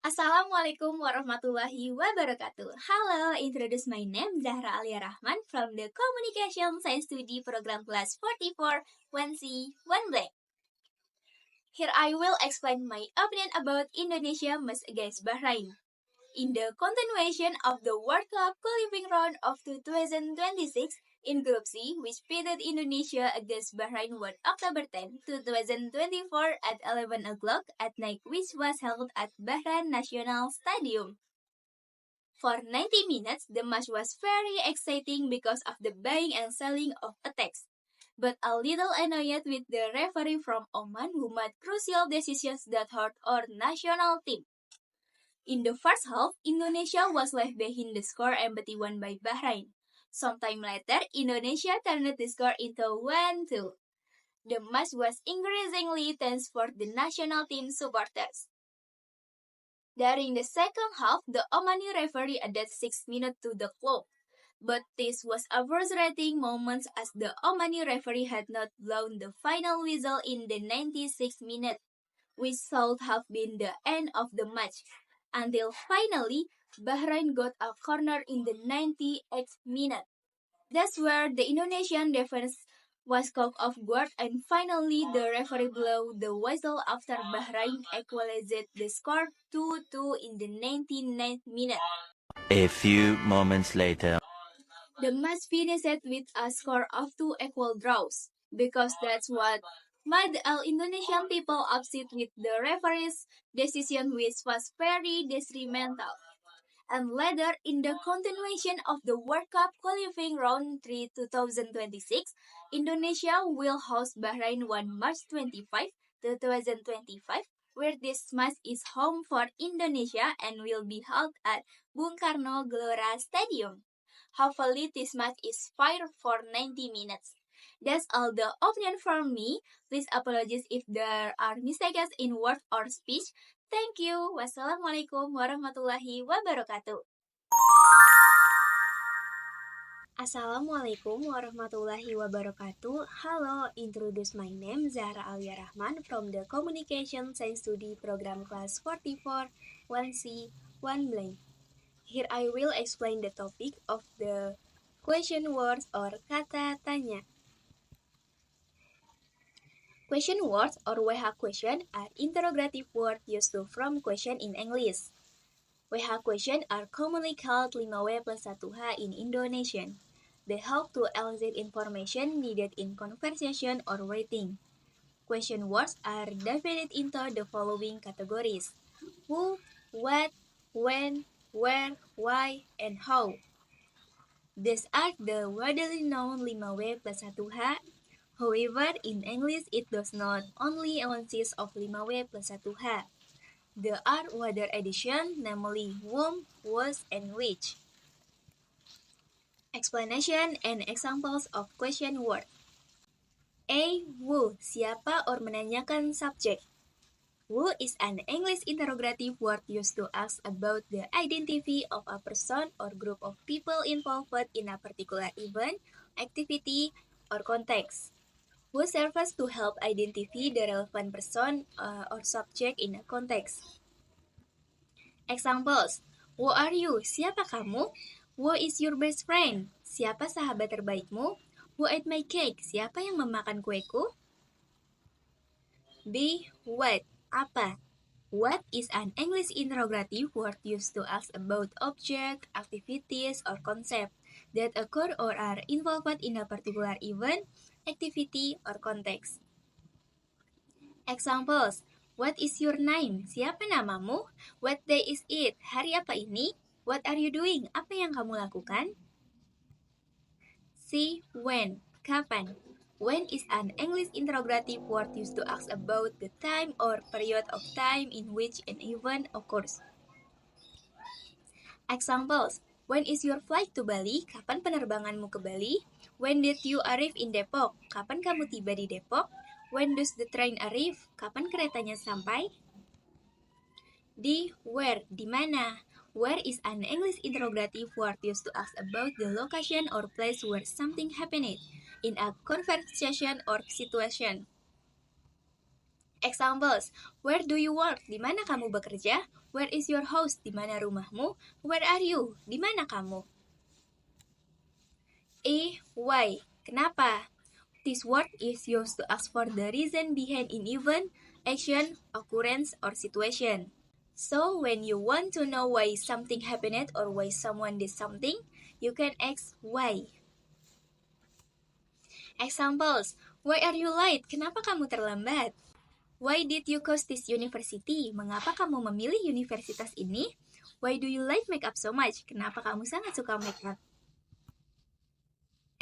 Assalamualaikum warahmatullahi wabarakatuh. Hello, introduce my name Zahra Alia Rahman from the Communication Science Study Program Class 44 1C 1 Blank. Here I will explain my opinion about Indonesia match against Bahrain. In the continuation of the World Cup qualifying round of 2026 in Group C, which pitted Indonesia against Bahrain on October 10, 2024 at 11 o'clock at night, which was held at Bahrain National Stadium. For 90 minutes, the match was very exciting because of the buying and selling of attacks, but a little annoyed with the referee from Oman who made crucial decisions that hurt our national team. In the first half, Indonesia was left behind the score empty won by Bahrain. Sometime later, Indonesia turned the score into 1-2. The match was increasingly tense for the national team supporters. During the second half, the Omani referee added 6 minutes to the clock. But this was a frustrating moment as the Omani referee had not blown the final whistle in the 96th minute, which should have been the end of the match. Until finally, Bahrain got a corner in the 98th minute. That's where the Indonesian defense was caught off guard, and finally the referee blew the whistle after Bahrain equalized the score 2-2 in the 99th minute. A few moments later, The match finished with a score of 2 equal draws, because that's what made all Indonesian people upset with the referee's decision, which was very detrimental. And later, in the continuation of the World Cup qualifying round 3 2026, Indonesia will host Bahrain on March 25, 2025, where this match is home for Indonesia and will be held at Bung Karno Gelora Stadium. Hopefully, this match is fair for 90 minutes. That's all the opinion from me. Please apologize if there are mistakes in word or speech. Thank you. Wassalamualaikum warahmatullahi wabarakatuh. Assalamualaikum warahmatullahi wabarakatuh. Hello, introduce my name Zahra Alia Rahman from the Communication Science Study Program Class 44 1C 1 Blank. Here I will explain the topic of the question words or kata tanya. Question words or WH question are interrogative words used to form question in English. WH question are commonly called 5W plus 1H in Indonesian. They help to elicit information needed in conversation or writing. Question words are divided into the following categories: who, what, when, where, why, and how. These are the widely known 5W plus 1H. However, in English it does not only consist of 5W plus 1H. There are other additions, namely whom, was, and which. Explanation and examples of question word. A. Who, siapa or menanyakan subjek. Who is an English interrogative word used to ask about the identity of a person or group of people involved in a particular event, activity, or context. Who serves to help identify the relevant person or subject in a context. Examples. Who are you? Siapa kamu? Who is your best friend? Siapa sahabat terbaikmu? Who ate my cake? Siapa yang memakan kueku? B. What? Apa? What is an English interrogative word used to ask about object, activities, or concept that occur or are involved in a particular event, activity, or context. Examples. What is your name? Siapa namamu? What day is it? Hari apa ini? What are you doing? Apa yang kamu lakukan? C. When? Kapan? When is an English interrogative word used to ask about the time or period of time in which an event occurs. Examples. When is your flight to Bali? Kapan penerbanganmu ke Bali? When did you arrive in Depok? Kapan kamu tiba di Depok? When does the train arrive? Kapan keretanya sampai? D. Where? Di mana? Where is an English interrogative word used to ask about the location or place where something happened in a conversation or situation. Examples, where do you work? Di mana kamu bekerja? Where is your house? Di mana rumahmu? Where are you? Di mana kamu? A. Why? Kenapa? This word is used to ask for the reason behind an event, action, occurrence, or situation. So, when you want to know why something happened or why someone did something, you can ask why. Examples, why are you late? Kenapa kamu terlambat? Why did you choose this university? Mengapa kamu memilih universitas ini? Why do you like makeup so much? Kenapa kamu sangat suka makeup?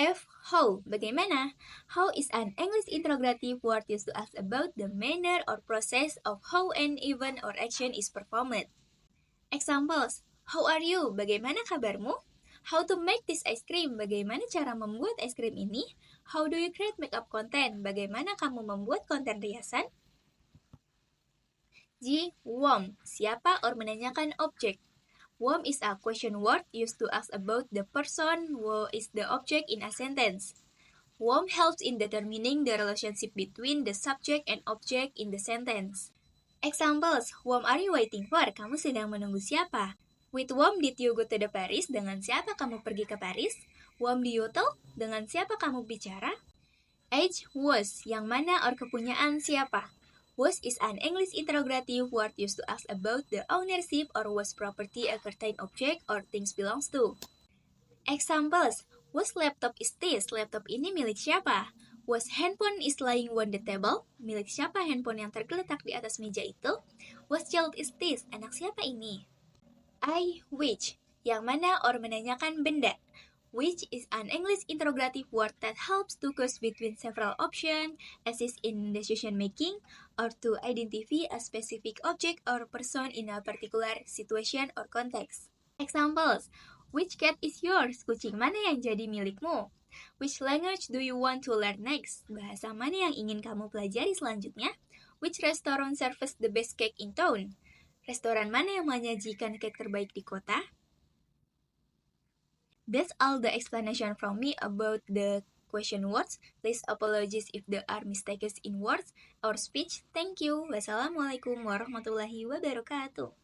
F. How? Bagaimana? How is an English interrogative word used to ask about the manner or process of how an event or action is performed. Examples, how are you? Bagaimana kabarmu? How to make this ice cream? Bagaimana cara membuat es krim ini? How do you create makeup content? Bagaimana kamu membuat konten riasan? G. Whom? Siapa or menanyakan objek. Whom is a question word used to ask about the person who is the object in a sentence. Whom helps in determining the relationship between the subject and object in the sentence. Examples, whom are you waiting for? Kamu sedang menunggu siapa? With whom did you go to the Paris? Dengan siapa kamu pergi ke Paris? Whom do you talk? Dengan siapa kamu bicara? H. Was, yang mana or kepunyaan siapa? Was is an English interrogative word used to ask about the ownership or was property a certain object or things belongs to. Examples, whose laptop is this? Laptop ini milik siapa? Whose handphone is lying on the table? Milik siapa handphone yang tergeletak di atas meja itu? Whose child is this? Anak siapa ini? I. Which, yang mana or menanyakan benda. Which is an English interrogative word that helps to choose between several options, assist in decision making, or to identify a specific object or person in a particular situation or context. Examples, which cat is yours? Kucing mana yang jadi milikmu? Which language do you want to learn next? Bahasa mana yang ingin kamu pelajari selanjutnya? Which restaurant serves the best cake in town? Restoran mana yang menyajikan cake terbaik di kota? That's all the explanation from me about the question words. Please apologize if there are mistakes in words or speech. Thank you. Wassalamualaikum warahmatullahi wabarakatuh.